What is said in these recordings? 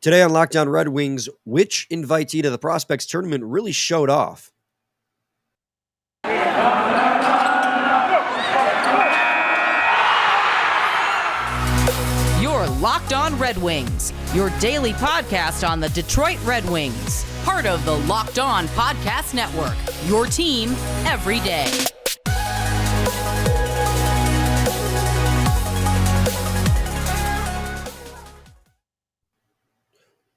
Today on Lockdown Red Wings, which invitee to the Prospects tournament really showed off? You're Locked On Red Wings, your daily podcast on the Detroit Red Wings. Part of the Locked On Podcast Network, your team every day.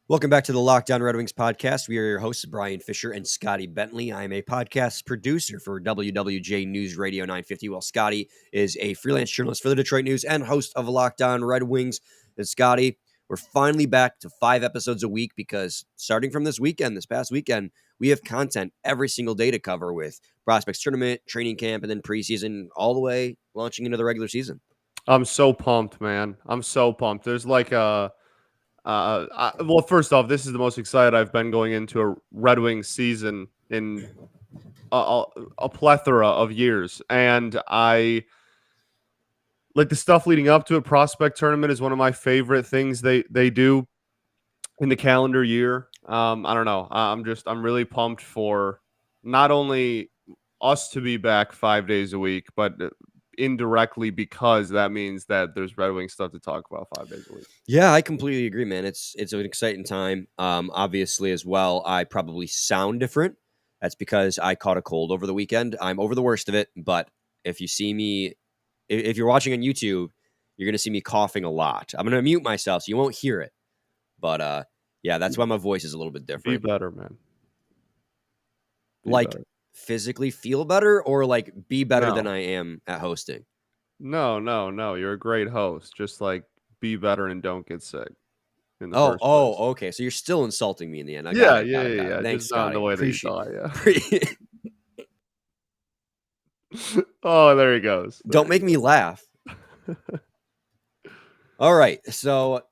Welcome back to the Lockdown Red Wings podcast. We are your hosts, Brian Fisher and Scotty Bentley. I am a podcast producer for WWJ News Radio 950, while Scotty is a freelance journalist for the Detroit News and host of Lockdown Red Wings. And Scotty, we're finally back to 5 episodes a week because starting from this past weekend, we have content every single day to cover with Prospects Tournament, training camp, and then preseason all the way launching into the regular season. I'm so pumped, man. I'm so pumped. There's like well, first off, this is the most excited I've been going into a Red Wings season in a plethora of years. And I like the stuff leading up to a prospect tournament is one of my favorite things they do in the calendar year. I don't know. I'm really pumped for not only us to be back 5 days a week, but indirectly because that means that there's Red Wings stuff to talk about 5 days a week. Yeah, I completely agree, man. It's an exciting time. Obviously, as well, I probably sound different. That's because I caught a cold over the weekend. I'm over the worst of it, but if you see me, if you're watching on YouTube, you're going to see me coughing a lot. I'm going to mute myself so you won't hear it. But yeah, that's why my voice is a little bit different. Be better, man. Better. Physically feel better or like be better than I am at hosting? No. You're a great host. Just like be better and don't get sick. Okay. So you're still insulting me in the end. Yeah. Thanks, just Scotty. not the way Appreciate that you thought, yeah. Oh, there he goes. Don't make me laugh. All right. So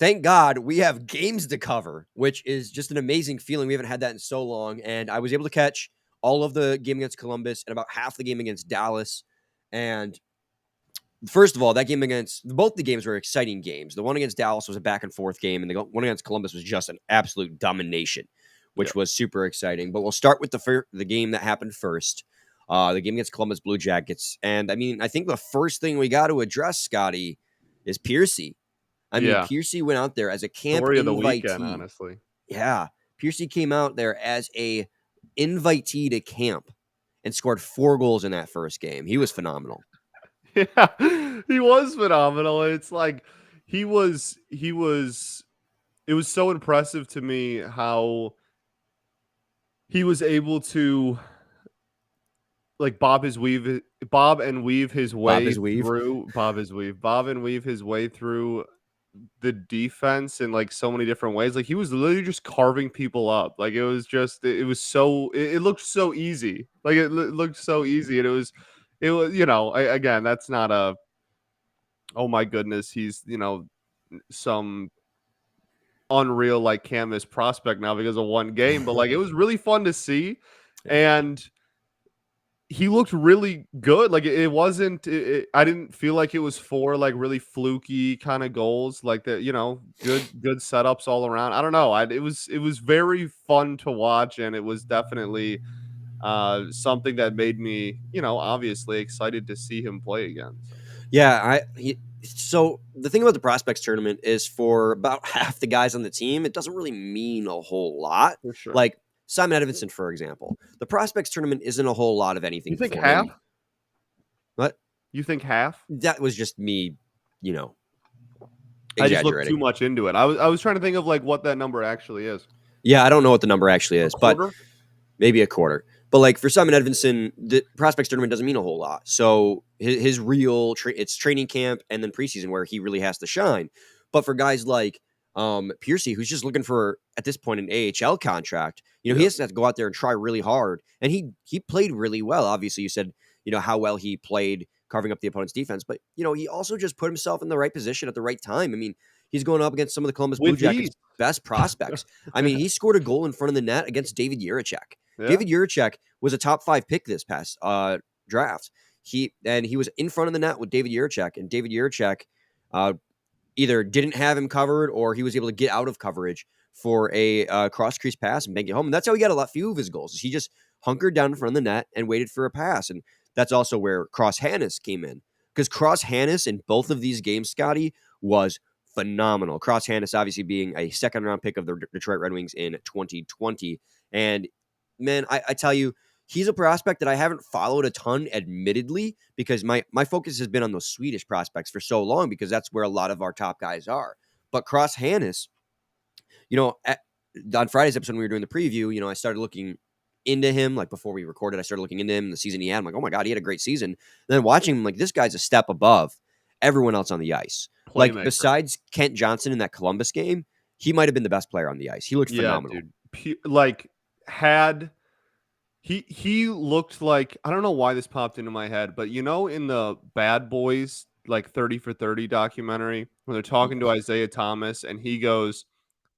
thank God we have games to cover, which is just an amazing feeling. We haven't had that in so long. And I was able to catch all of the game against Columbus and about half the game against Dallas. And first of all, both the games were exciting games. The one against Dallas was a back and forth game, and the one against Columbus was just an absolute domination, which was super exciting. But we'll start with the game that happened first, the game against Columbus Blue Jackets. And I mean, I think the first thing we got to address, Scotty, is Piercey. Piercey went out there as a camp story invitee. Of the weekend, honestly. Yeah, Piercey came out there as a invitee to camp and scored 4 goals in that first game. He was phenomenal. Yeah, he was phenomenal. It's like it was so impressive to me how he was able to like bob and weave his way through the defense in like so many different ways. Like he was literally just carving people up. Like it looked so easy. Like it looked so easy, and it was again, that's not a, oh my goodness, he's some unreal like canvas prospect now because of one game, but like it was really fun to see, and he looked really good. Like it wasn't. I didn't feel like it was 4 like really fluky kind of goals. Like that, good setups all around. I don't know. It was very fun to watch, and it was definitely something that made me, obviously excited to see him play again. Yeah, so the thing about the Prospects tournament is for about half the guys on the team, it doesn't really mean a whole lot. For sure. Like Simon Edmondson, for example, the Prospects tournament isn't a whole lot of anything. You think half? Him. What? You think half? That was just me, I just looked too much into it. I was trying to think of like what that number actually is. Yeah, I don't know what the number actually is, but maybe a quarter. But like for Simon Edmondson, the Prospects tournament doesn't mean a whole lot. So his real it's training camp and then preseason where he really has to shine. But for guys like Piercey, who's just looking for at this point an AHL contract, he has to go out there and try really hard. And he played really well. Obviously, you said how well he played carving up the opponent's defense, but he also just put himself in the right position at the right time. I mean, he's going up against some of the Columbus Blue Jackets' best prospects. I mean, he scored a goal in front of the net against David Jiricek. Yeah. David Jiricek was a top 5 pick this past draft. He was in front of the net with David Jiricek, and David Jiricek either didn't have him covered or he was able to get out of coverage for a cross crease pass and bank it home. And that's how he got a few of his goals. He just hunkered down in front of the net and waited for a pass. And that's also where Cross Hanas came in, because Cross Hanas in both of these games, Scotty, was phenomenal. Cross Hanas obviously being a second-round pick of the Detroit Red Wings in 2020. And, man, I tell you, he's a prospect that I haven't followed a ton, admittedly, because my focus has been on those Swedish prospects for so long, because that's where a lot of our top guys are. But Cross Hanas, on Friday's episode when we were doing the preview, I started looking into him. Like before we recorded, I started looking into him, the season he had. I'm like, oh my God, he had a great season. And then watching him, like, this guy's a step above everyone else on the ice. Playmaker. Like, besides Kent Johnson in that Columbus game, he might have been the best player on the ice. He looked phenomenal. Dude. He looked like, I don't know why this popped into my head, but in the Bad Boys, like 30 for 30 documentary, when they're talking to Isaiah Thomas and he goes,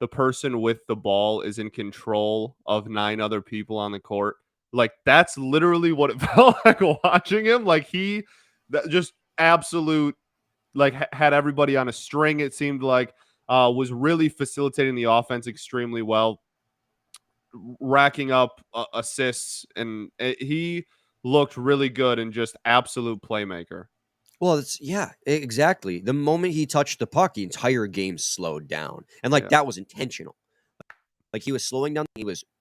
the person with the ball is in control of 9 other people on the court. Like, that's literally what it felt like watching him. Like, just absolute, like, had everybody on a string, it seemed like, was really facilitating the offense extremely well, racking up assists, and he looked really good and just absolute playmaker. Well, exactly. The moment he touched the puck, the entire game slowed down. And that was intentional. Like, he was slowing down.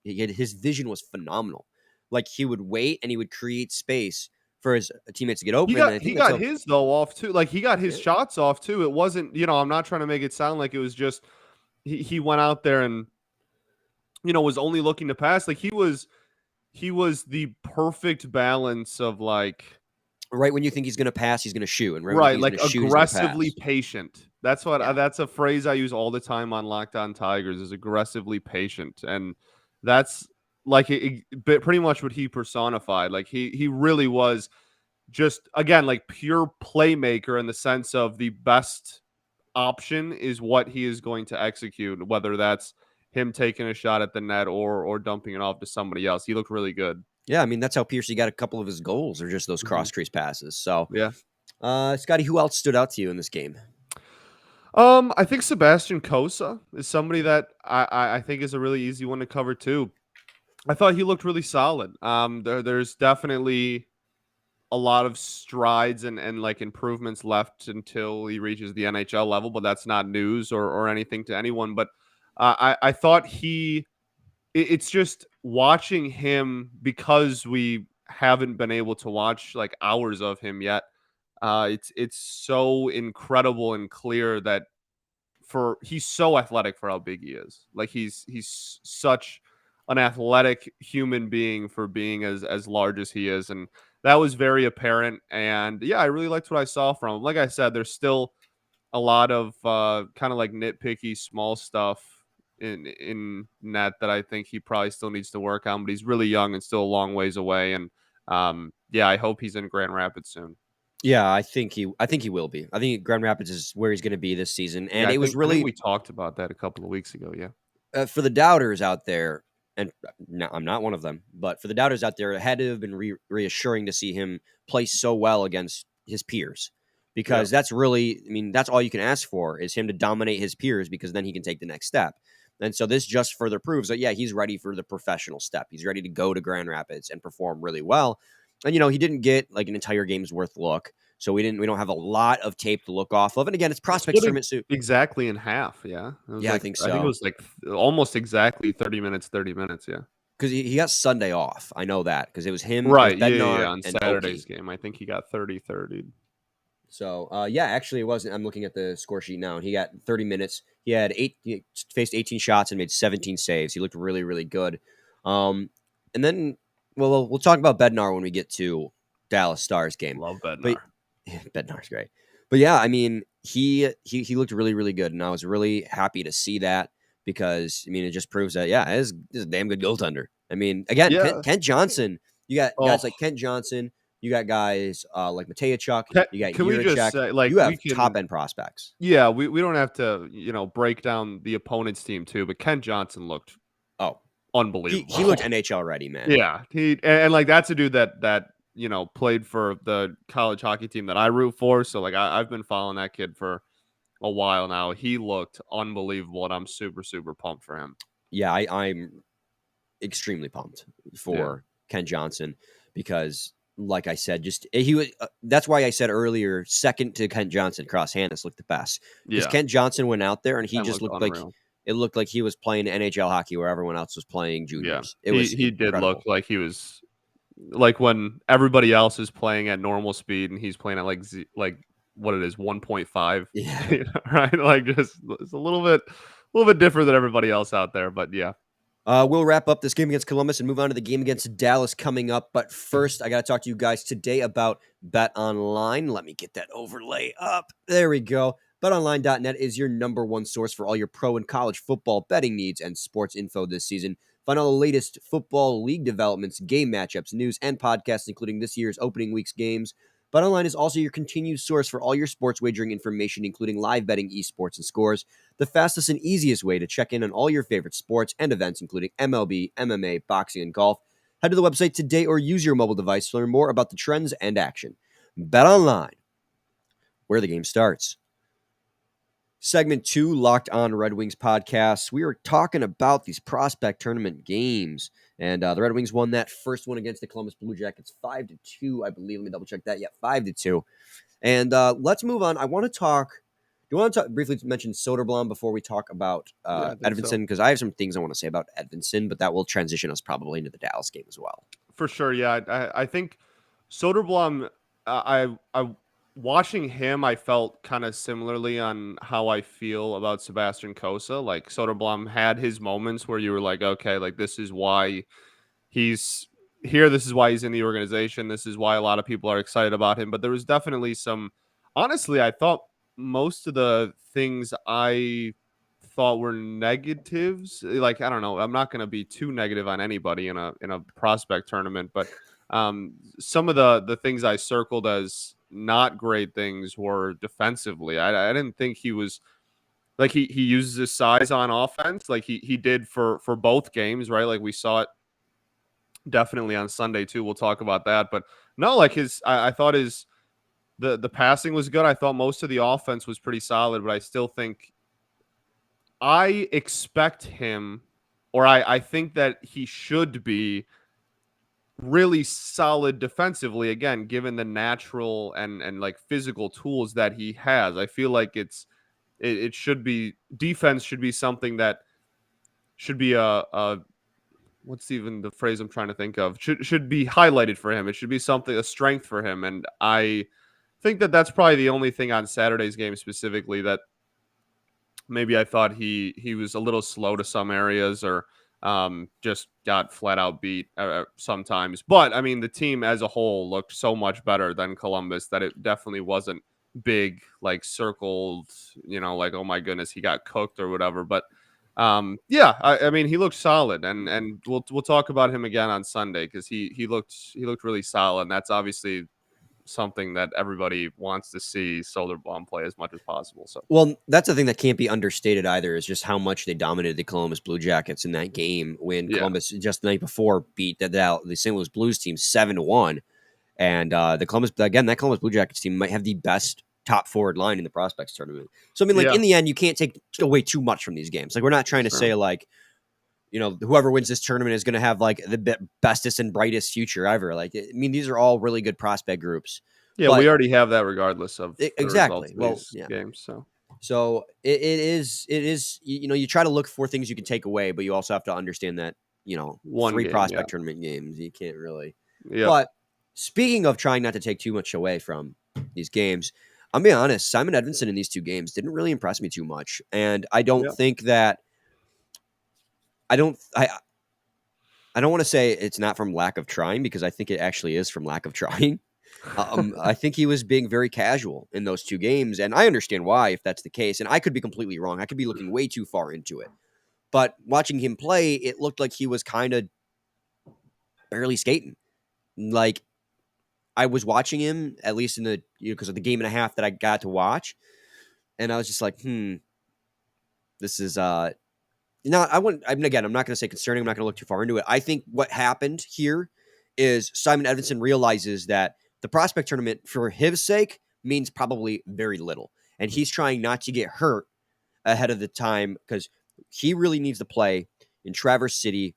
His vision was phenomenal. Like, he would wait and he would create space for his teammates to get open. He got his though off too. Like, he got his shots off too. It wasn't, I'm not trying to make it sound like it was just he went out there and was only looking to pass. Like, he was the perfect balance of, like, right when you think he's going to pass, he's going to shoot, and right, like, aggressively patient. That's what that's a phrase I use all the time on Locked On Tigers, is aggressively patient, and that's like pretty much what he personified. Like, he really was just, again, like, pure playmaker in the sense of the best option is what he is going to execute, whether that's him taking a shot at the net or dumping it off to somebody else. He looked really good. Yeah, I mean, that's how Piercey got a couple of his goals, or just those cross crease passes. So, yeah. Scotty, who else stood out to you in this game? I think Sebastian Cosa is somebody that I think is a really easy one to cover too. I thought he looked really solid. There's definitely a lot of strides and like improvements left until he reaches the NHL level, but that's not news or anything to anyone. But I thought it's just watching him, because we haven't been able to watch like hours of him yet. It's so incredible and clear that he's so athletic for how big he is. Like, he's such an athletic human being for being as large as he is. And that was very apparent. And yeah, I really liked what I saw from him. Like I said, there's still a lot of kind of like nitpicky small stuff in net that I think he probably still needs to work on, but he's really young and still a long ways away. And I hope he's in Grand Rapids soon. Yeah, I think he will be. I think Grand Rapids is where he's going to be this season. And I think we talked about that a couple of weeks ago. Yeah. For the doubters out there, and no, I'm not one of them, but for the doubters out there, it had to have been reassuring to see him play so well against his peers, because that's really, I mean, that's all you can ask for, is him to dominate his peers, because then he can take the next step. And so this just further proves that, he's ready for the professional step. He's ready to go to Grand Rapids and perform really well. And, he didn't get like an entire game's worth look. So we don't have a lot of tape to look off of. And again, it's prospect tournament. Exactly in half. Yeah. I think so. I think it was like almost exactly 30 minutes. Yeah. Because he got Sunday off. I know that, because it was him. Right. Bednar, on Saturday's game. I think he got 30-30. So, actually, it wasn't. I'm looking at the score sheet now, and he got 30 minutes. He faced 18 shots and made 17 saves. He looked really, really good. And then, we'll talk about Bednar when we get to Dallas Stars game. Love Bednar. But, Bednar's great. But yeah, I mean, he looked really, really good, and I was really happy to see that, because, I mean, it just proves that, this is a damn good goaltender. I mean, again, Kent Johnson. You got guys like Kent Johnson. You got guys like Matejchuk. You got Jiricek. You have top-end prospects. Yeah, we don't have to, break down the opponent's team too, but Kent Johnson looked unbelievable. He looked NHL ready, man. Yeah, and like, that's a dude that played for the college hockey team that I root for. So like, I've been following that kid for a while now. He looked unbelievable, and I'm super, super pumped for him. Yeah, I'm extremely pumped for Ken Johnson because, like I said, just he was. That's why I said earlier, second to Ken Johnson, Cross Hanas looked the best because Yeah, Ken Johnson went out there and he and just looked looked like unreal. it looked like he was playing NHL hockey where everyone else was playing Yeah, juniors. It was he did look incredible. like he was like when everybody else is playing at normal speed and he's playing at like what it is 1.5, Yeah. right? Like just it's a little bit different than everybody else out there, but yeah. We'll wrap up this game against Columbus and move on to the game against Dallas coming up. But first, I got to talk to you guys today about BetOnline. Let me get that overlay up. There we go. BetOnline.net is your number one source for all your pro and college football betting needs and sports info this season. Find all the latest football league developments, game matchups, news, and podcasts, including this year's opening week's games. BetOnline is also your continued source for all your sports wagering information, including live betting, esports, and scores. The fastest and easiest way to check in on all your favorite sports and events, including MLB, MMA, boxing, and golf. Head to the website today or use your mobile device to learn more about the trends and action. Bet online, where the game starts. Segment 2, Locked On Red Wings podcast. We were talking about these prospect tournament games, and the Red Wings won that first one against the Columbus Blue Jackets 5-2, I believe. Let me double check that. Yeah, 5-2. And let's move on. I want to talk. Do you want to briefly mention Soderblom before we talk about Yeah, I think Edmondson? Because I have some things I want to say about Edmondson, but that will transition us probably into the Dallas game as well. For sure, yeah. I think Soderblom. I watching him, I felt kind of similarly on how I feel about Sebastian Cosa. Like Soderblom had his moments where you were like, okay, like this is why he's here. This is why he's in the organization. This is why a lot of people are excited about him. But there was definitely some. Honestly, I thought most of the things I thought were negatives. Like I don't know. I'm not going to be too negative on anybody in a prospect tournament, but some of the things I circled as not great things were defensively. I didn't think he was like he uses his size on offense like he did for both games, right? Like we saw it definitely on Sunday too. We'll talk about that, but no, like I thought his the passing was good. I thought most of the offense was pretty solid, but I still think I expect him, or I think that he should be really solid defensively again, given the natural and like physical tools that he has. I feel like it should be defense should be something that should be a what's even the phrase I'm trying to think of should be highlighted for him. It should be something a strength for him, and I think that that's probably the only thing on Saturday's game specifically that maybe I thought he was a little slow to some areas or just got flat out beat sometimes. But I mean, the team as a whole looked so much better than Columbus that it definitely wasn't big, like circled, like, oh my goodness, he got cooked or whatever. But yeah, I mean, he looked solid, and we'll talk about him again on Sunday because he looked really solid, and that's obviously something that everybody wants to see Soderblom play as much as possible. So Well, that's the thing that can't be understated either is just how much they dominated the Columbus Blue Jackets in that game when yeah, Columbus just the night before beat the St. Louis Blues team 7-1. And that Columbus Blue Jackets team might have the best top forward line in the prospects tournament. So I mean, like yeah, in the end, you can't take away too much from these games. Like we're not trying to sure. say like, whoever wins this tournament is going to have like the bestest and brightest future ever. Like, I mean, these are all really good prospect groups. Yeah, we But already have that regardless of the results exactly. of Well, these yeah. games. So So it is you try to look for things you can take away, but you also have to understand that one three game, yeah, prospect tournament games you can't really. yep, But speaking of trying not to take too much away from these games, I'm being honest. Simon Edmondson in these two games didn't really impress me too much, and I don't yep, think that I don't want to say it's not from lack of trying because I think it actually is from lack of trying. I think he was being very casual in those two games, and I understand why if that's the case. And I could be completely wrong. I could be looking way too far into it. But watching him play, it looked like he was kind of barely skating. Like I was watching him at least in the because of the game and a half that I got to watch, and I was just like, this is not. I wouldn't. I mean, again, I'm not going to say concerning. I'm not going to look too far into it. I think what happened here is Simon Edmondson realizes that the prospect tournament, for his sake, means probably very little. and he's trying not to get hurt ahead of the time because he really needs to play in Traverse City,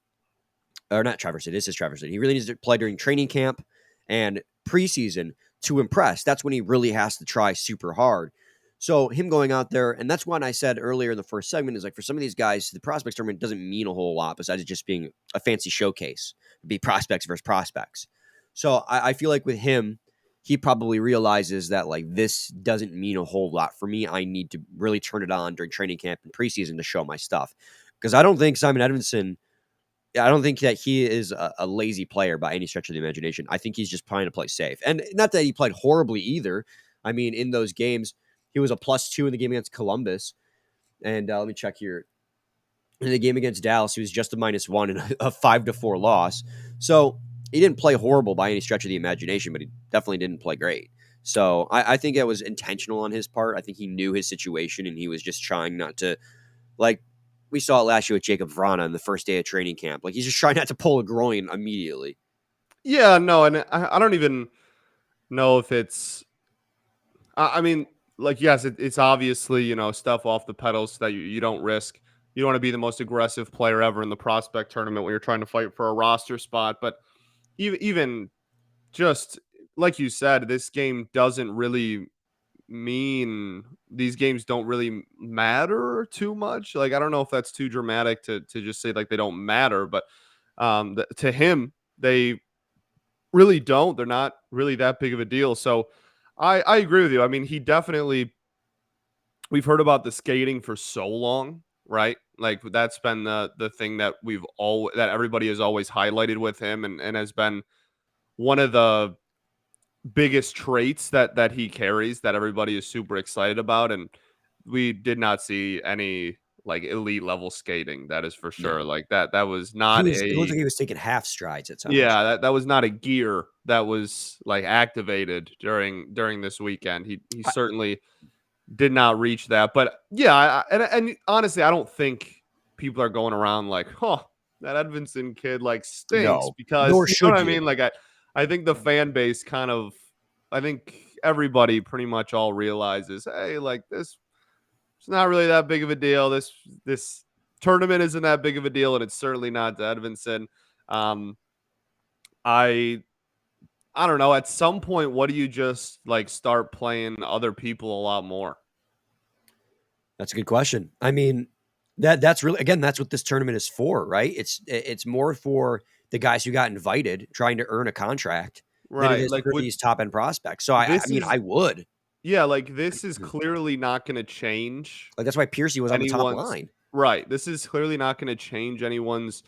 or not Traverse City. This is Traverse City. He really needs to play during training camp and preseason to impress. That's when he really has to try super hard. So him going out there, and that's when I said earlier in the first segment, is like for some of these guys, the prospects tournament doesn't mean a whole lot besides it just being a fancy showcase. It'd be prospects versus prospects. So I feel like with him, he probably realizes that like this doesn't mean a whole lot for me. I need to really turn it on during training camp and preseason to show my stuff. Because I don't think Simon Edmondson, I don't think that he is a lazy player by any stretch of the imagination. I think he's just trying to play safe. And not that he played horribly either. I mean, in those games, he was a +2 in the game against Columbus. And let me check here. In the game against Dallas, he was just a -1 in a 5-4 loss. So he didn't play horrible by any stretch of the imagination, but he definitely didn't play great. So I think that was intentional on his part. I think he knew his situation and he was just trying not to, like, we saw it last year with Jacob Vrana on the first day of training camp. Like, he's just trying not to pull a groin immediately. Yeah, no, and I don't even know if it's. I mean, like, yes, it's obviously stuff off the pedals that you don't risk. You don't want to be the most aggressive player ever in the prospect tournament when you're trying to fight for a roster spot. But even just like you said, this game doesn't really mean these games don't really matter too much. Like, I don't know if that's too dramatic to just say like they don't matter, but to him, they really don't. They're not really that big of a deal. So I agree with you. I mean, he definitely, we've heard about the skating for so long, right? Like that's been the thing that that everybody has always highlighted with him and has been one of the biggest traits that he carries that everybody is super excited about. And we did not see any like elite level skating, that is for sure. No. Like that was not It looked a like he was taking half strides at times. yeah, that was not a gear that was like activated during this weekend. He certainly did not reach that. But yeah, and honestly, I don't think people are going around like, "Oh, that Edmondson kid like stinks," No, because nor you know should what I you. mean. Like I think the fan base kind of, I think everybody pretty much all realizes, hey, like this, it's not really that big of a deal. This tournament isn't that big of a deal, and it's certainly not to Edmondson. Um, I I don't know. At some point, what do you just like start playing other people a lot more? That's a good question. I mean, that's really, again, that's what this tournament is for, right? It's more for the guys who got invited trying to earn a contract than it Right. is Like for would these top end prospects. So I this mean, is I would. yeah, like this is clearly not going to change Like that's why Piercey was on the top anyone's line. right. This is clearly not going to change anyone's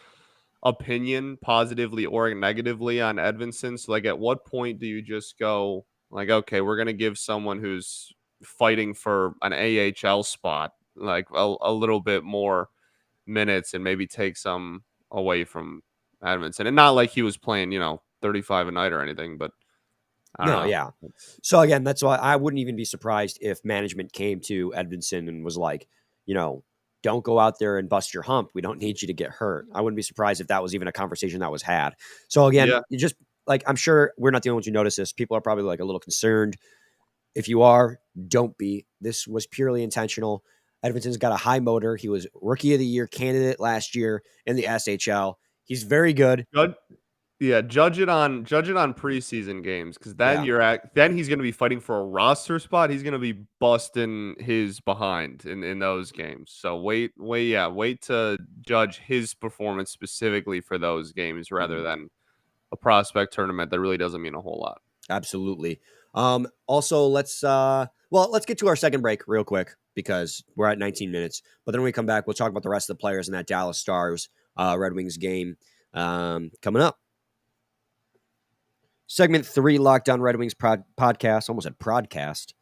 opinion positively or negatively on Edmondson. So like at what point do you just go like, okay, we're going to give someone who's fighting for an AHL spot like a little bit more minutes and maybe take some away from Edmondson. And not like he was playing, 35 a night or anything, but I don't No, know. yeah. So again, that's why I wouldn't even be surprised if management came to Edmondson and was like, you know, don't go out there and bust your hump. We don't need you to get hurt. I wouldn't be surprised if that was even a conversation that was had. So again, Yeah. you just like, I'm sure we're not the only ones who notice this. People are probably like a little concerned. If you are, don't be. This was purely intentional. Edmonton's got a high motor. He was rookie of the year candidate last year in the SHL. He's very good. Yeah, judge it on preseason games because then Yeah. then he's going to be fighting for a roster spot. He's going to be busting his behind in those games. So wait to judge his performance specifically for those games rather than a prospect tournament that really doesn't mean a whole lot. Absolutely. Also, let's get to our second break real quick because we're at 19 minutes. But then when we come back, we'll talk about the rest of the players in that Dallas Stars Red Wings game coming up. Segment 3, Lockdown Red Wings podcast. Almost said prodcast.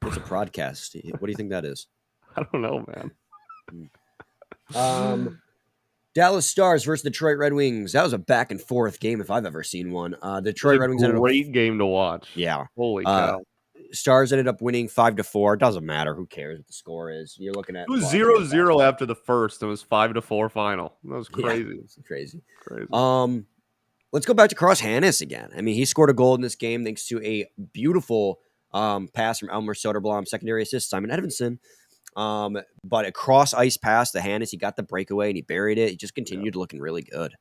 It's a prodcast. What do you think that is? I don't know, man. Dallas Stars versus Detroit Red Wings. That was a back and forth game if I've ever seen one. Detroit Red Wings ended up, great game to watch. yeah. Holy cow. Stars ended up winning 5-4. It doesn't matter. Who cares what the score is? You're looking at It was 0-0 after the first. It was 5-4 final. That was crazy. Yeah, it's crazy. Crazy. Let's go back to Cross Hanas again. I mean, he scored a goal in this game thanks to a beautiful pass from Elmer Soderblom, secondary assist, Simon Edmondson. But a cross ice pass to Hanas, he got the breakaway and he buried it. He just continued looking really good.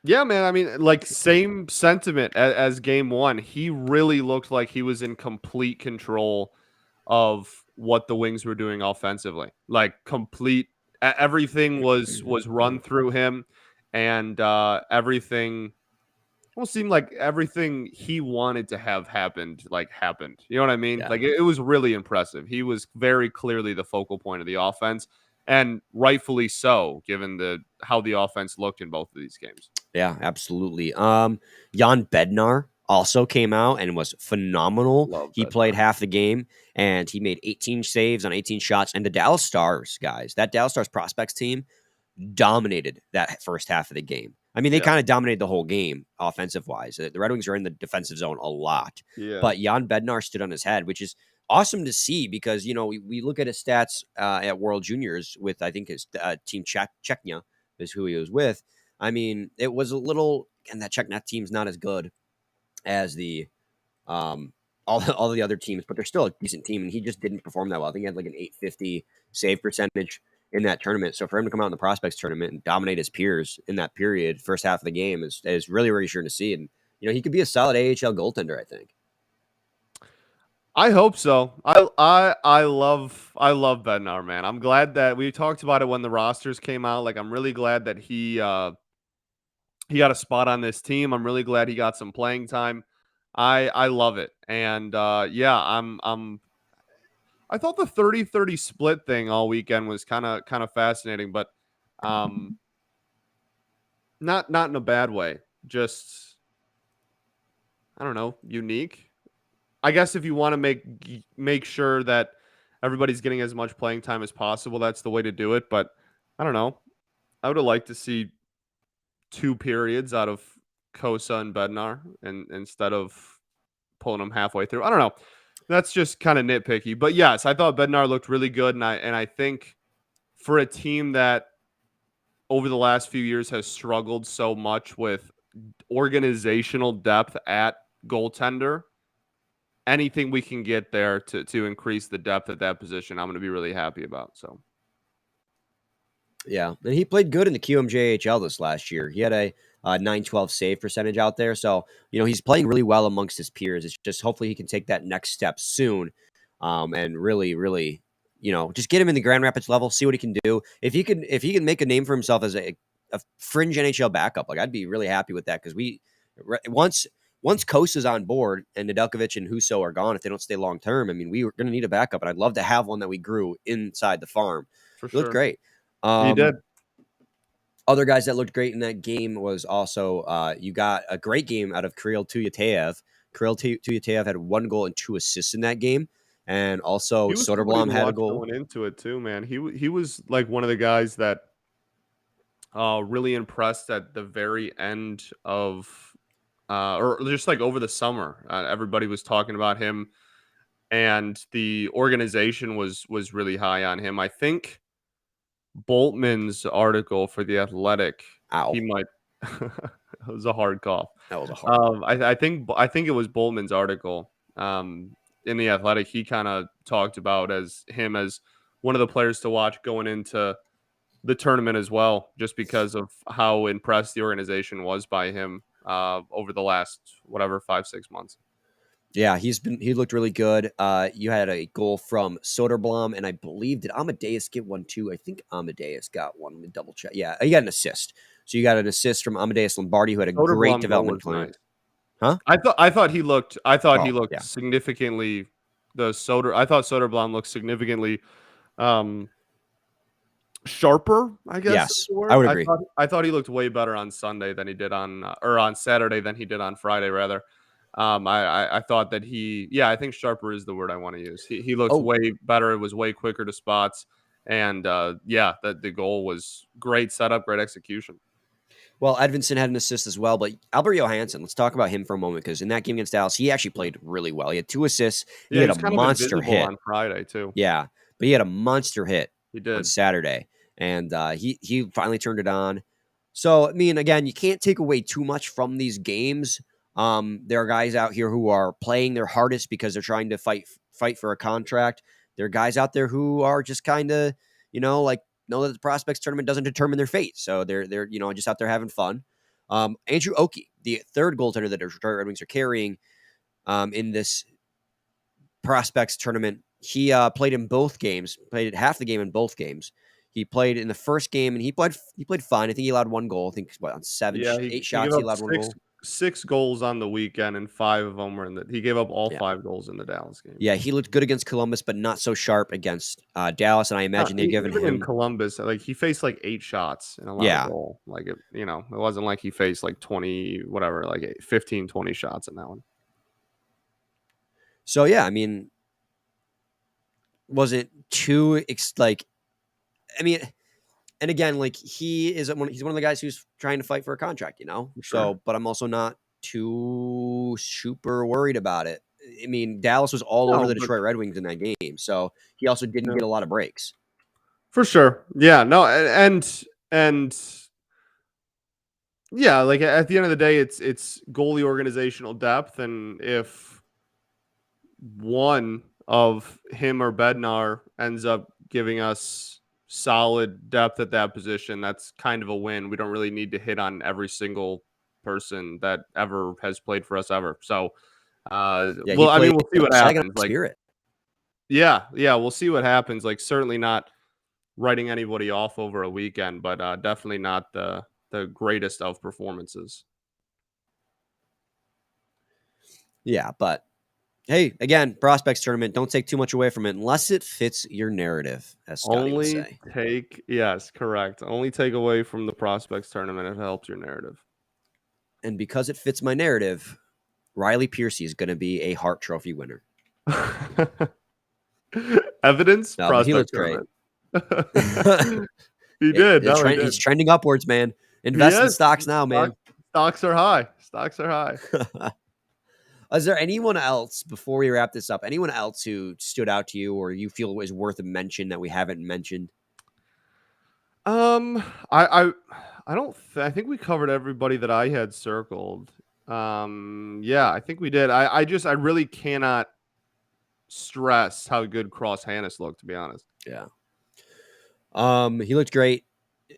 Yeah, man. I mean, like same sentiment as game one. He really looked like he was in complete control of what the Wings were doing offensively. Like everything was run through him, and everything almost seemed like everything he wanted to have happened, like happened. You know what I mean? Yeah. Like it was really impressive. He was very clearly the focal point of the offense, and rightfully so, given how the offense looked in both of these games. Yeah, absolutely. Jan Bednar also came out and was phenomenal. Love He that. played half the game and he made 18 saves on 18 shots. And the Dallas Stars, guys, that Dallas Stars prospects team dominated that first half of the game. I mean, they kind of dominated the whole game offensive wise. The Red Wings are in the defensive zone a lot. Yeah. But Jan Bednar stood on his head, which is awesome to see because, you know, we look at his stats at World Juniors with, I think, his team Czechia is who he was with. I mean, it was a little, and that Czech team's not as good as the all the other teams, but they're still a decent team, and he just didn't perform that well. I think he had like an 850 save percentage in that tournament. So for him to come out in the prospects tournament and dominate his peers in that period, first half of the game, is really reassuring to see. And you know, he could be a solid AHL goaltender, I think. I hope so. I love Bednar, man. I'm glad that we talked about it when the rosters came out. Like I'm really glad that he got a spot on this team. I'm really glad he got some playing time. I love it. And yeah, I thought the 30-30 split thing all weekend was kind of fascinating, but not in a bad way. Just I don't know, unique. I guess if you want to make sure that everybody's getting as much playing time as possible, that's the way to do it. But I don't know. I would have liked to see 2 periods out of Cossa and Bednar, and instead of pulling them halfway through. I don't know. That's just kind of nitpicky. But yes, I thought Bednar looked really good, and I think for a team that over the last few years has struggled so much with organizational depth at goaltender, anything we can get there to increase the depth at that position, I'm going to be really happy about. So, Yeah, and he played good in the QMJHL this last year. He had a 912 save percentage out there, so you know he's playing really well amongst his peers. It's just hopefully he can take that next step soon, and really, really, you know, just get him in the Grand Rapids level, see what he can do. If he can make a name for himself as a fringe NHL backup, like I'd be really happy with that because once Kossa's on board and Nedeljkovic and Husso are gone, if they don't stay long term, I mean, we're going to need a backup, and I'd love to have one that we grew inside the farm. for He looked sure. great. He did. Other guys that looked great in that game was also you got a great game out of Kirill Tuyatev. Kirill Tuyatev had 1 goal and 2 assists in that game, and also He was somebody Soderblom to had a watch goal. going into it too, man. He was like one of the guys that really impressed at the very end of or just like over the summer. Everybody was talking about him, and the organization was really high on him. I think Boltman's article for The Athletic, Ow, he might it was a hard cough. that was a hard. I think it was Boltman's article in The Athletic. He kind of talked about him as one of the players to watch going into the tournament as well, just because of how impressed the organization was by him over the last 5-6 months. Yeah, he looked really good. You had a goal from Soderblom, and I believe did Amadeus get one too? I think Amadeus got one. Let me double check. Yeah, he got an assist. So you got an assist from Amadeus Lombardi, who had a great development plan. Nice. Huh? I thought he looked Yeah. significantly I thought Soderblom looked significantly sharper, I guess. Yes, is the word. I would agree. I thought he looked way better on Sunday than he did on Saturday than he did on Friday, rather. I thought that I think sharper is the word I want to use. He looked way better. It was way quicker to spots. And that the goal was great setup, great execution. Well, Edmondson had an assist as well, but Albert Johansen, let's talk about him for a moment because in that game against Dallas, he actually played really well. He had 2 assists. He had a monster hit on Friday too. Yeah, but he had a monster hit He did on Saturday, and he finally turned it on. So, I mean, again, you can't take away too much from these games. There are guys out here who are playing their hardest because they're trying to fight for a contract. There are guys out there who are just kind of, like know that the prospects tournament doesn't determine their fate. So they're just out there having fun. Andrew Oakey, the third goaltender that the Detroit Red Wings are carrying in this prospects tournament, he played in both games, played half the game in both games. He played in the first game and he played fine. I think he allowed one goal. I think on eight He gave shots, he up allowed one goal. 6 goals on the weekend, and 5 of them were he gave up all 5 goals in the Dallas game. Yeah, he looked good against Columbus, but not so sharp against Dallas. And I imagine they're giving him in Columbus. Like he faced like 8 shots and allowed a goal. Like it wasn't like he faced like 20, whatever, like 15, 20 shots in that one. So yeah, I mean, wasn't too and again, like he's one of the guys who's trying to fight for a contract, Sure. So, but I'm also not too super worried about it. I mean, Dallas was all over the Detroit Red Wings in that game, so he also didn't get a lot of breaks. For sure. Yeah, no, and yeah, like at the end of the day, it's goalie organizational depth, and if one of him or Bednar ends up giving us solid depth at that position, that's kind of a win. We don't really need to hit on every single person that ever has played for us ever. So, we'll see what happens. Like, yeah, we'll see what happens. Like, certainly not writing anybody off over a weekend, but definitely not the greatest of performances. Yeah, but hey, again, prospects tournament. Don't take too much away from it unless it fits your narrative, as Scotty would say. Yes, correct. Only take away from the prospects tournament if it helps your narrative. And because it fits my narrative, Riley Piercey is going to be a Hart Trophy winner. Evidence? No, he looks great. He's trending upwards, man. Invest in stocks now, man. Stocks are high. Is there anyone else, before we wrap this up, anyone else who stood out to you or you feel is worth a mention that we haven't mentioned? I think we covered everybody that I had circled. Yeah, I think we did. I really cannot stress how good Cross Hanas looked, to be honest. Yeah. He looked great.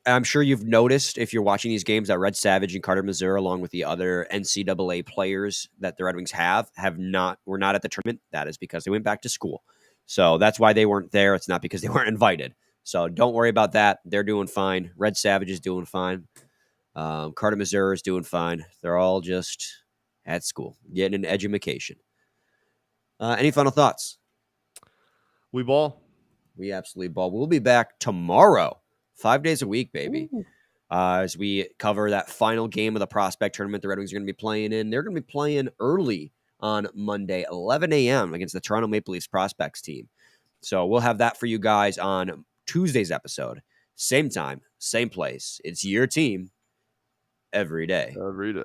I'm sure you've noticed if you're watching these games that Red Savage and Carter Mazur, along with the other NCAA players that the Red Wings were not at the tournament. That is because they went back to school. So that's why they weren't there. It's not because they weren't invited. So don't worry about that. They're doing fine. Red Savage is doing fine. Carter Mazur is doing fine. They're all just at school, getting an education. Any final thoughts? We ball. We absolutely ball. We'll be back tomorrow. 5 days a week, baby. As we cover that final game of the prospect tournament the Red Wings are going to be playing in. They're going to be playing early on Monday, 11 a.m. against the Toronto Maple Leafs prospects team. So we'll have that for you guys on Tuesday's episode. Same time, same place. It's your team every day. Every day.